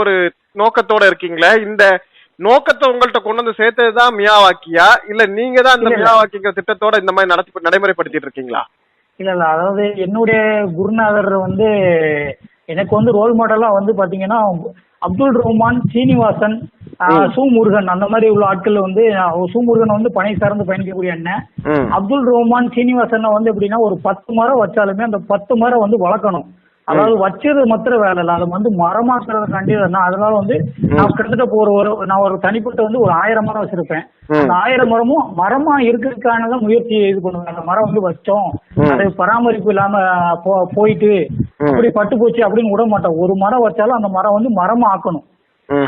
ஒரு நோக்கத்தோட இருக்கீங்களே, இந்த நோக்கத்தை உங்கள்ட்ட கொண்டு வந்து சேர்த்ததுதான் மியாவாக்கியா, இல்ல நீங்க தான் இந்த மியாவாக்கிங்கிற திட்டத்தோட இந்த மாதிரி நடைமுறைப்படுத்திட்டு இருக்கீங்களா? இல்ல அதாவது என்னுடைய குருநாதர் எனக்கு ரோல் மாடலா பாத்தீங்கன்னா அப்துல் ரஹ்மான், சீனிவாசன், சு முருகன் அந்த மாதிரி உள்ள ஆட்கள் சு முருகன் பனை சார்ந்து பயணிக்கக்கூடிய அண்ணன். அப்துல் ரஹ்மான், சீனிவாசன் எப்படின்னா ஒரு 10 மரம் வச்சாலுமே அந்த 10 மரம் வளர்க்கணும். அதாவது வச்சது மாத்திரம் வேலை இல்லை, அதை மரமாக்குறதுக்காண்டி அதனால நான் கிட்டத்தட்ட நான் ஒரு தனிப்பட்ட ஒரு 1000 மரம் வச்சிருப்பேன். அந்த 1000 மரமும் மரமா இருக்கிறதுக்கானதான் முயற்சி இது பண்ணுவேன். அந்த மரம் வச்சோம், அது பராமரிப்பு இல்லாம போயிட்டு அப்படி பட்டு போச்சு அப்படின்னு விட மாட்டோம். ஒரு மரம் வச்சாலும் அந்த மரம் மரமா ஆக்கணும்.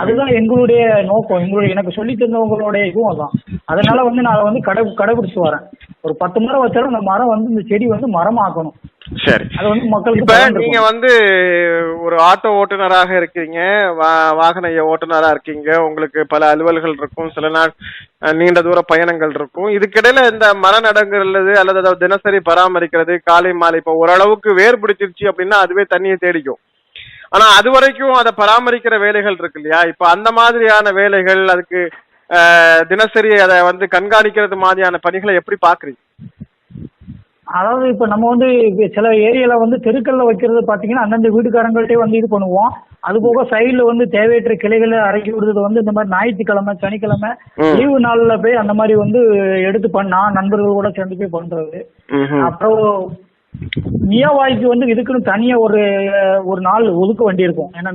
அதுதான் எங்களுடைய நோக்கம். எனக்கு சொல்லி தந்தவங்களுடைய இதுவும் அதான். அதனால நான் கடைபிடிச்சு வரேன். ஒரு 10 மரம் வச்சாலும் அந்த மரம் இந்த செடி மரமாக்கணும். சரி, அது மக்களுக்கு. இப்ப நீங்க ஒரு ஆட்டோ ஓட்டுநராக இருக்கீங்க, வாகன ஓட்டுநரா இருக்கீங்க, உங்களுக்கு பல அலுவல்கள் இருக்கும், சில நாள் நீண்ட தூர பயணங்கள் இருக்கும். இதுக்கிடையில இந்த மரம் நடங்குறது அல்லது தினசரி பராமரிக்கிறது, காலை மாலை இப்ப ஓரளவுக்கு வேர் பிடிச்சிருச்சு அப்படின்னா அதுவே தண்ணியை தேடிக்கும். ஆனா அது வரைக்கும் அதை பராமரிக்கிற வேலைகள் இருக்கு இல்லையா? இப்ப அந்த மாதிரியான வேலைகள், அதுக்கு தினசரி அதை கண்காணிக்கிறது மாதிரியான பணிகளை எப்படி பாக்குறீங்க? அதாவது இப்ப நம்ம சில ஏரியால தெருக்கல்ல வைக்கிறது பாத்தீங்கன்னா அந்தந்த வீட்டுக்காரங்கள்ட்டே இது பண்ணுவோம். அது போக சைடுல தேவையற்ற கிளைகளை அரைக்கி விடுறது இந்த மாதிரி ஞாயிற்றுக்கிழமை, சனிக்கிழமை லீவு நாள்ல போய் அந்த மாதிரி எடுத்து நான் நண்பர்களோட சேர்ந்து போய் பண்றது. அப்புறம் மியாவாய்க்கு இதுக்குன்னு தனியா ஒரு நாள் ஒதுக்க வேண்டி இருக்கும். ஏன்னா